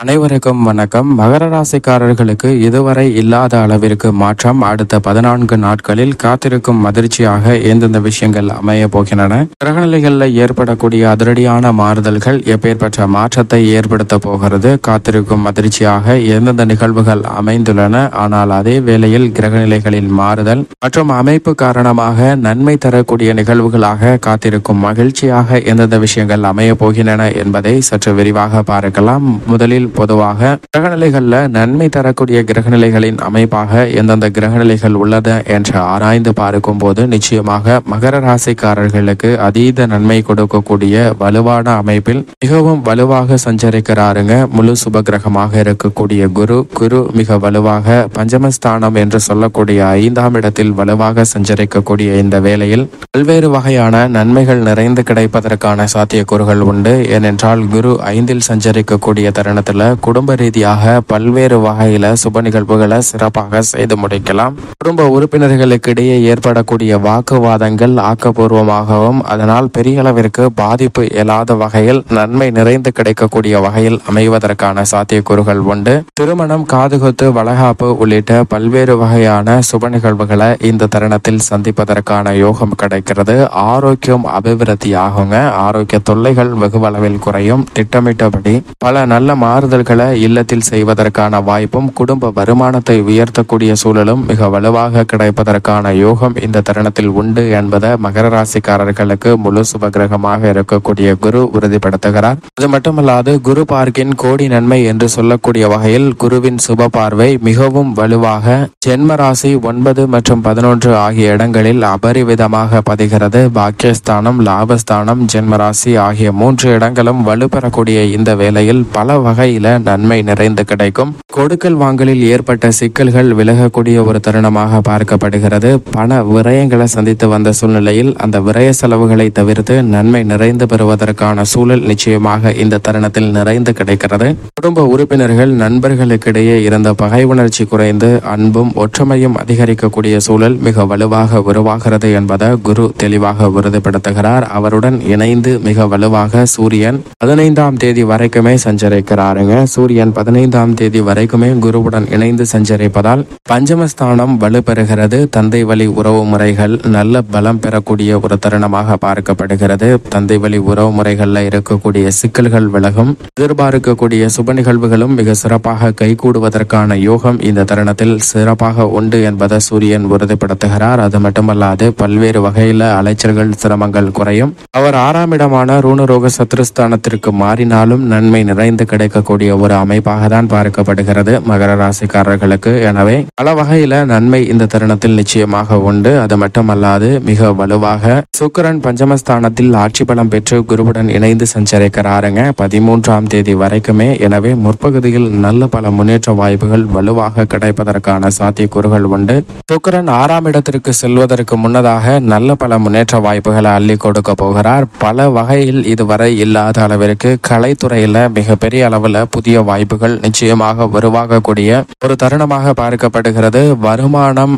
அனைவருக்கும் வணக்கம். மகர ராசிக்காரர்களுக்கு இதுவரை இல்லாத அளவிற்கு மாற்றம் அடுத்த 14 நாட்களில் காத்திருக்கும் அதிர்ச்சியாக எந்தெந்த விஷயங்கள் அமைய போகின்றன, கிரகநிலைகளில் ஏற்படக்கூடிய அதிரடியான மாறுதல்கள் எப்பேற்பட்ட மாற்றத்தை ஏற்படுத்த போகிறது, காத்திருக்கும் அதிர்ச்சியாக எந்தெந்த நிகழ்வுகள் அமைந்துள்ளன. ஆனால் அதே வேளையில் கிரகநிலைகளில் மாறுதல் மற்றும் அமைப்பு காரணமாக நன்மை தரக்கூடிய நிகழ்வுகளாக காத்திருக்கும் மகிழ்ச்சியாக எந்தெந்த விஷயங்கள் அமைய போகின்றன என்பதை சற்று விரிவாக பார்க்கலாம். முதலில் பொதுவாக கிரகநிலைகள்ல நன்மை தரக்கூடிய கிரகநிலைகளின் அமைப்பாக எந்தெந்த கிரகநிலைகள் உள்ளது என்று ஆராய்ந்து பார்க்கும் போது நிச்சயமாக மகர ராசிக்காரர்களுக்கு அதீத நன்மை கொடுக்கக்கூடிய வலுவான அமைப்பில் மிகவும் வலுவாக சஞ்சரிக்கிறாருங்க. முழு சுப கிரகமாக இருக்கக்கூடிய குரு மிக வலுவாக பஞ்சமஸ்தானம் என்று சொல்லக்கூடிய 5ஆம் இடத்தில் வலுவாக சஞ்சரிக்கக்கூடிய இந்த வேளையில் பல்வேறு வகையான நன்மைகள் நிறைந்து கிடைப்பதற்கான சாத்தியக்கூறுகள் உண்டு. ஏனென்றால் குரு 5இல் சஞ்சரிக்கக்கூடிய தருணத்தில் குடும்ப ரீதியாக பல்வேறு வகையில சுப நிகழ்வுகளை சிறப்பாக செய்து முடிக்கலாம். குடும்ப உறுப்பினர்களுக்கு இடையே ஏற்படக்கூடிய வாக்குவாதங்கள் ஆக்கப்பூர்வமாகவும் அதனால் பெரிய அளவிற்கு பாதிப்பு இயலாத வகையில் நன்மை நிறைந்து கிடைக்கக்கூடிய வகையில் அமைவதற்கான சாத்தியக்கூறுகள் உண்டு. திருமணம், காதுகுத்து, வளகாப்பு உள்ளிட்ட பல்வேறு வகையான சுப நிகழ்வுகளை இந்த தருணத்தில் சந்திப்பதற்கான யோகம் கிடைக்கிறது. ஆரோக்கியம் அபிவிருத்தி ஆகுங்க. ஆரோக்கிய தொல்லைகள் வெகுவளவில் குறையும். திட்டமிட்டபடி பல நல்ல மாறுதல்களை இல்லத்தில் செய்வதற்கான வாய்ப்பும் குடும்ப வருமானத்தை உயர்த்தக்கூடிய சூழலும் மிக வலுவாக கிடைப்பதற்கான யோகம் இந்த தருணத்தில் உண்டு என்பதை மகர ராசிக்காரர்களுக்கு முழு சுபகிரகமாக இருக்கக்கூடிய குரு உறுதிப்படுத்துகிறார். அது மட்டுமல்லாது குரு பார்க்கின் கோடி நன்மை என்று சொல்லக்கூடிய வகையில் குருவின் சுப பார்வை மிகவும் வலுவாக ஜென்ம ராசி 9 மற்றும் 11 ஆகிய இடங்களில் அபரிவிதமாக பதிகிறது. பாக்கியஸ்தானம், லாபஸ்தானம், ஜென்மராசி ஆகிய 3 இடங்களும் வலுப்பெறக்கூடிய இந்த வேளையில் பல வகையில நன்மை நிறைந்து கிடைக்கும். கொடுக்கல் வாங்கலில் ஏற்பட்ட சிக்கல்கள் விலகக்கூடிய ஒரு தருணமாக பார்க்கப்படுகிறது. பண விரயங்களை சந்தித்து வந்த சூழ்நிலையில் அந்த விரய செலவுகளை தவிர்த்து நன்மை நிறைந்து பெறுவதற்கான சூழல் நிச்சயமாக இந்த தருணத்தில் நிறைந்து கிடைக்கிறது. குடும்ப உறுப்பினர்கள், நண்பர்களுக்கிடையே இருந்த பகை உணர்ச்சி குறைந்து அன்பும் ஒற்றுமையும் அதிகரிக்கக்கூடிய சூழல் மிக வலுவாக உருவாகிறது என்பதை குரு தெளிவாக உறுதிப்படுத்துகிறார். அவருடன் இணைந்து மிக வலுவாக சூரியன் 15ஆம் தேதி வரைக்குமே சஞ்சரிக்கிறாருங்க. சூரியன் 15ஆம் தேதி வரைக்குமே குருவுடன் இணைந்து சஞ்சரிப்பதால் பஞ்சமஸ்தானம் வலுப்பெறுகிறது. தந்தை வழி உறவு முறைகள் நல்ல பலம் பெறக்கூடிய ஒரு தருணமாக பார்க்கப்படுகிறது. தந்தை வழி உறவு முறைகள்ல இருக்கக்கூடிய சிக்கல்கள் விலகும். எதிர்பார்க்கக்கூடிய சுப நிகழ்வுகளும் மிக சிறப்பாக கைகூடுவதற்கான யோகம் இந்த தருணத்தில் சிறப்பாக உண்டு என்பதை சூரியன் உறுதிப்படுத்துகிறார். அது மட்டுமல்லாது பல்வேறு வகையில அலைச்சல்கள், சிரமங்கள் குறையும். அவர் 6ஆம் இடமான ரூணரோக சத்ருஸ்தானத்திற்கு மாறினாலும் நன்மை நிறைந்து கிடைக்கக்கூடிய ஒரு அமைப்பாக தான் பார்க்கப்படுகிறது மகர ராசிக்காரர்களுக்கு. எனவே பல வகையில நன்மை இந்த தருணத்தில் நிச்சயமாக உண்டு. அது மட்டுமல்லாது மிக வலுவாக சுக்கிரன் பஞ்சமஸ்தானத்தில் ஆட்சி பலம் பெற்று குருவுடன் இணைந்து சஞ்சரிக்கிறாருங்க 13ஆம் தேதி வரைக்குமே. எனவே முற்பகுதியில் நல்ல பல முன்னேற்ற வாய்ப்புகள் வலுவாக கிடைப்பதற்கான சாத்தியக்கூறுகள் உண்டு. சுக்கிரன் 6ஆம் இடத்திற்கு செல்வதற்கு முன்னதாக நல்ல பல முன்னேற்ற வாய்ப்புகளை அள்ளி கொடுக்க போகிறார். பல வகையில் இதுவரை இல்லாத அளவிற்கு கலைத்துறையில மிகப்பெரிய அளவில் புதிய வாய்ப்புகள் நிச்சயமாக உருவாகக்கூடிய ஒரு தருணமாக பார்க்கப்படுகிறது. வருமானம்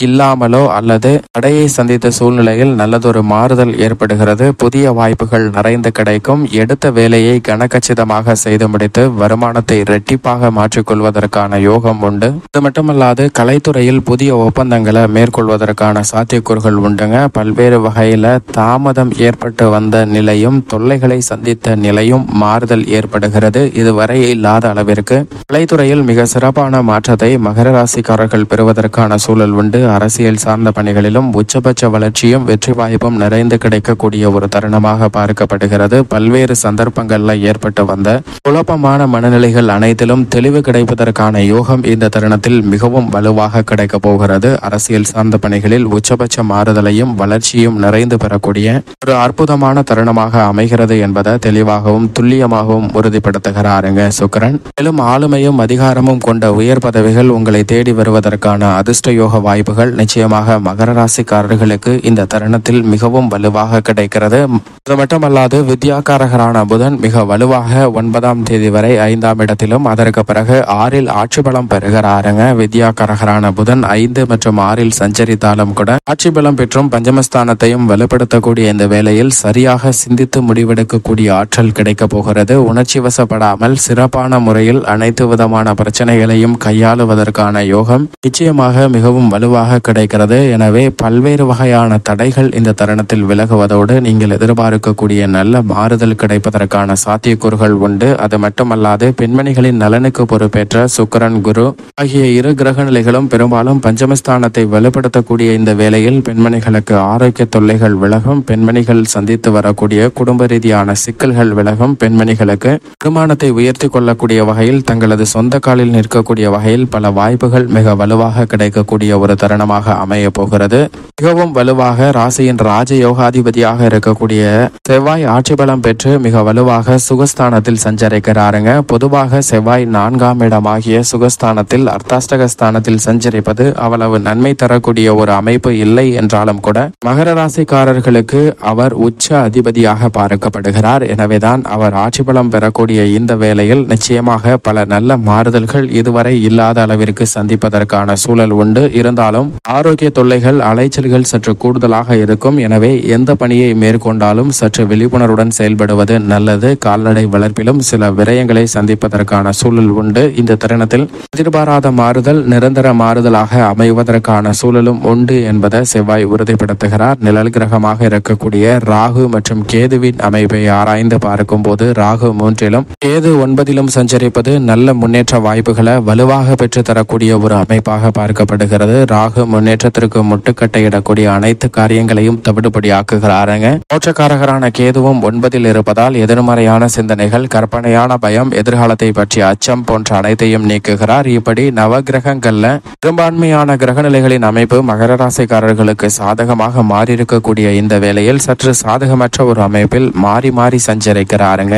இல்லாமலோ அல்லது தடையை சந்தித்த சூழ்நிலையில் நல்லதொரு மாறுதல் ஏற்படுகிறது. புதிய வாய்ப்புகள் நிறைந்து கிடைக்கும். எடுத்த வேலையை கனகச்சிதமாக செய்து முடித்து வருமானத்தை இரட்டிப்பாக மாற்றிக்கொள்வதற்கான யோகம் உண்டு. இது மட்டுமல்லாது கலைத்துறையில் புதிய ஒப்பந்தங்களை மேற்கொள்வதற்கான சாத்தியக்கூறுகள் உண்டுங்க. பல்வேறு வகையில தாமதம் ஏற்பட்டு வந்த நிலையும் தொல்லைகளை சந்தித்த நிலையும் மாறுதல் ஏற்படுகிறது. இதுவரை இல்லாத அளவிற்கு கலைத்துறையில் மிக சிறப்பான மாற்றத்தை மகர ராசிக்காரர்கள் பெறுவதற்கான சூழல் உண்டு. அரசியல் சார்ந்த பணிகளிலும் உச்சபட்ச வளர்ச்சியும் வெற்றி வாய்ப்பும் நிறைந்து கிடைக்கக்கூடிய ஒரு தருணமாக பார்க்கப்படுகிறது. பல்வேறு சந்தர்ப்பங்கள்ல ஏற்பட்டு வந்த குழப்பமான மனநிலைகள் அனைத்திலும் தெளிவு கிடைப்பதற்கான யோகம் இந்த தருணத்தில் மிகவும் வலுவாக கிடைக்க போகிறது. அரசியல் சார்ந்த பணிகளில் உச்சபட்ச மாறுதலையும் வளர்ச்சியும் நிறைந்து பெறக்கூடிய ஒரு அற்புதமான தருணமாக அமைகிறது என்பதை தெளிவாகவும் துல்லியமாகவும் உறுதிப்படுத்துகிறாருங்க சுக்கிரன். மேலும் ஆளுமையும் அதிகாரமும் கொண்ட உயர் பதவிகள் உங்களை தேடி வருவதற்கான அதிர்ஷ்ட யோக வாய்ப்புகள் வாய்ப்புகள் நிச்சயமாக மகர ராசிக்காரர்களுக்கு இந்த தருணத்தில் மிகவும் வலுவாக கிடைக்கிறது. அது மட்டுமல்லாது வித்யாகாரகரான புதன் மிக வலுவாக 9ஆம் தேதி வரை 5ஆம் இடத்திலும் அதற்கு பிறகு 6இல் ஆட்சி பலம் பெறுகிறாருங்க. வித்யாகாரகரான புதன் 5 மற்றும் 6இல் சஞ்சரித்தாலும் கூட ஆட்சி பலம் பெற்றும் பஞ்சமஸ்தானத்தையும் வலுப்படுத்தக்கூடிய இந்த வேளையில் சரியாக சிந்தித்து முடிவெடுக்கக்கூடிய ஆற்றல் கிடைக்க போகிறது. உணர்ச்சி வசப்படாமல் சிறப்பான முறையில் அனைத்து விதமான பிரச்சனைகளையும் கையாளுவதற்கான யோகம் நிச்சயமாக மிகவும் வலுவாக கிடைக்கிறது. எனவே பல்வேறு வகையான தடைகள் இந்த தருணத்தில் விலகுவதோடு நீங்கள் எதிர்பார்க்கக்கூடிய நல்ல மாறுதல் கிடைப்பதற்கான சாத்தியக்கூறுகள் உண்டு. அது மட்டுமல்லாது பெண்மணிகளின் நலனுக்கு பொறுப்பேற்ற சுக்கிரன், குரு ஆகிய இரு கிரக நிலைகளும் பெரும்பாலும் பஞ்சமஸ்தானத்தை வலுப்படுத்தக்கூடிய இந்த வேளையில் பெண்மணிகளுக்கு ஆரோக்கிய தொல்லைகள் விலகும். பெண்மணிகள் சந்தித்து வரக்கூடிய குடும்ப ரீதியான சிக்கல்கள் விலகும். பெண்மணிகளுக்கு வருமானத்தை உயர்த்தி கொள்ளக்கூடிய வகையில் தங்களது சொந்த காலில் நிற்கக்கூடிய வகையில் பல வாய்ப்புகள் மிக வலுவாக கிடைக்கக்கூடிய ஒரு தருணமாக அமைய போகிறது. மிகவும் வலுவாக ராசியின் ராஜயோகாதிபதியாக இருக்கக்கூடிய செவ்வாய் ஆட்சி பலம் பெற்று மிக வலுவாக சுகஸ்தானத்தில் சஞ்சரிக்கிறாருங்க. பொதுவாக செவ்வாய் 4ஆம் இடமாகிய சுகஸ்தானத்தில் அர்த்தாஷ்டகஸ்தானத்தில் சஞ்சரிப்பது அவ்வளவு நன்மை தரக்கூடிய ஒரு அமைப்பு இல்லை என்றாலும் கூட மகர ராசிக்காரர்களுக்கு அவர் உச்ச அதிபதியாக பார்க்கப்படுகிறார். எனவேதான் அவர் ஆட்சி பலம் பெறக்கூடிய இந்த வேளையில் நிச்சயமாக பல நல்ல மாறுதல்கள் இதுவரை இல்லாத அளவிற்கு சந்திப்பதற்கான சூழல் உண்டு. இருந்தாலும் ஆரோக்கிய தொல்லைகள் அலைச்சல்கள் சற்று கூடுதலாக இருக்கும். எனவே எந்த பணியை மேற்கொண்டாலும் சற்று விழிப்புணர்வுடன் செயல்படுவது நல்லது. கால்நடை வளர்ப்பிலும் சில விரயங்களை சந்திப்பதற்கான சூழல் உண்டு. இந்த தருணத்தில் எதிர்பாராத மாறுதல் நிரந்தர மாறுதலாக அமைவதற்கான சூழலும் உண்டு என்பதை செவ்வாய் உறுதிப்படுத்துகிறார். நிழல் கிரகமாக இருக்கக்கூடிய ராகு மற்றும் கேதுவின் அமைப்பை ஆராய்ந்து பார்க்கும் போது ராகு 3இலும் கேது 9இலும் சஞ்சரிப்பது நல்ல முன்னேற்ற வாய்ப்புகளை வலுவாக பெற்று தரக்கூடிய ஒரு அமைப்பாக பார்க்கப்படுகிறது. ராகு முன்னேற்றத்திற்கு முட்டுக்கட்டையிடக்கூடிய அனைத்து காரியங்களையும் தவிடுபடியாக்குகிறாருங்க. மோட்சக்காரகரான கேதுவும் 9இல் இருப்பதால் எதிர்மறையான சிந்தனைகள், கற்பனையான பயம், எதிர்காலத்தை பற்றிய அச்சம் போன்ற அனைத்தையும் நீக்குகிறார். இப்படி நவகிரகங்கள்ல பெரும்பான்மையான கிரகநிலைகளின் அமைப்பு மகர ராசிக்காரர்களுக்கு சாதகமாக மாறியிருக்கக்கூடிய இந்த வேளையில் சற்று சாதகமற்ற ஒரு அமைப்பில் மாறி மாறி சஞ்சரிக்கிறாருங்க.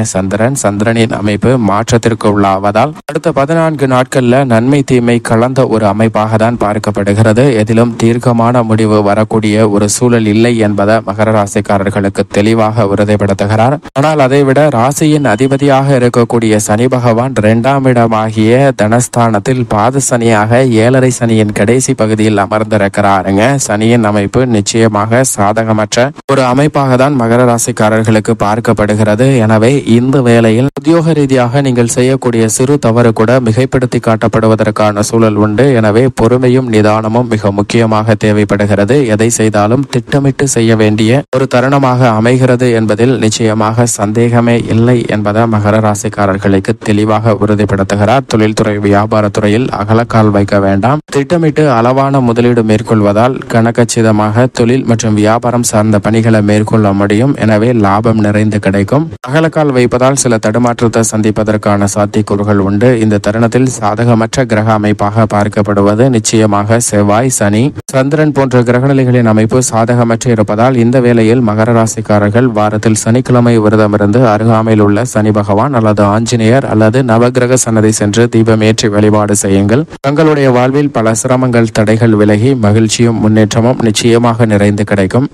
சந்திரனின் அமைப்பு மாற்றத்திற்கு உள்ளாவதால் அடுத்த 14 நாட்கள்ல நன்மை தீமை கலந்த ஒரு அமைப்பாக தான் பார்க்கப்படுகிறது. எதிலும் தீர்க்கமான முடிவு வரக்கூடிய ஒரு சூழல் இல்லை என்பதை மகர ராசிக்காரர்களுக்கு தெளிவாக உறுதிப்படுத்துகிறார். ஆனால் அதைவிட ராசியின் அதிபதியாக இருக்கக்கூடிய சனி பகவான் 2ஆம் இடமாகிய தனஸ்தானத்தில் பாத சனியாக 7.5 சனியின் கடைசி பகுதியில் அமர்ந்திருக்கிறாருங்க. சனியின் அமைப்பு நிச்சயமாக சாதகமற்ற ஒரு அமைப்பாக தான் மகர ராசிக்காரர்களுக்கு பார்க்கப்படுகிறது. எனவே இந்த வேளையில் உத்தியோக ரீதியாக நீங்கள் செய்யக்கூடிய சிறு தவறு கூட மிகைப்படுத்தி காட்டப்படுவதற்கான சூழல் உண்டு. எனவே பொறுமையும் நிதானமும் மிக முக்கியமாக தேவைப்படுகிறது. எதை செய்தாலும் திட்டமிட்டு செய்ய வேண்டிய ஒரு தருணமாக அமைகிறது என்பதில் நிச்சயமாக சந்தேகமே இல்லை என்பதை மகர ராசிக்காரர்களுக்கு தெளிவாக உறுதிப்படுத்துகிறார். தொழில்துறை வியாபாரத்துறையில் அகலக்கால் வைக்க வேண்டாம். திட்டமிட்டு அளவான முதலீடு மேற்கொள்வதால் கணக்கச்சிதமாக தொழில் மற்றும் வியாபாரம் சார்ந்த பணிகளை மேற்கொள்ள முடியும். எனவே லாபம் நிறைந்து கிடைக்கும். அகலக்கால் வைப்பதால் சில தடுமாற்றத்தை சந்திப்பதற்கான சாத்தியக்கூறுகள் உண்டு. இந்த தருணத்தில் சாதகமற்ற கிரக அமைப்பாக பார்க்கப்படுவது நிச்சயமாக செவ்வாய், சனி, சந்திரன் போன்ற கிரகநிலைகளின் அமைப்பு சாதகமற்ற இருப்பதால் இந்த வேளையில் மகர ராசிக்காரர்கள் வாரத்தில் சனிக்கிழமை விரதமிருந்து அருகாமையில் உள்ள சனி பகவான் அல்லது ஆஞ்சநேயர் அல்லது நவகிரக சன்னதி சென்று தீபமேற்றி வழிபாடு செய்யுங்கள். தங்களுடைய வாழ்வில் பல சிரமங்கள் தடைகள் விலகி மகிழ்ச்சியும் முன்னேற்றமும் நிச்சயமாக நிறைந்து கிடைக்கும்.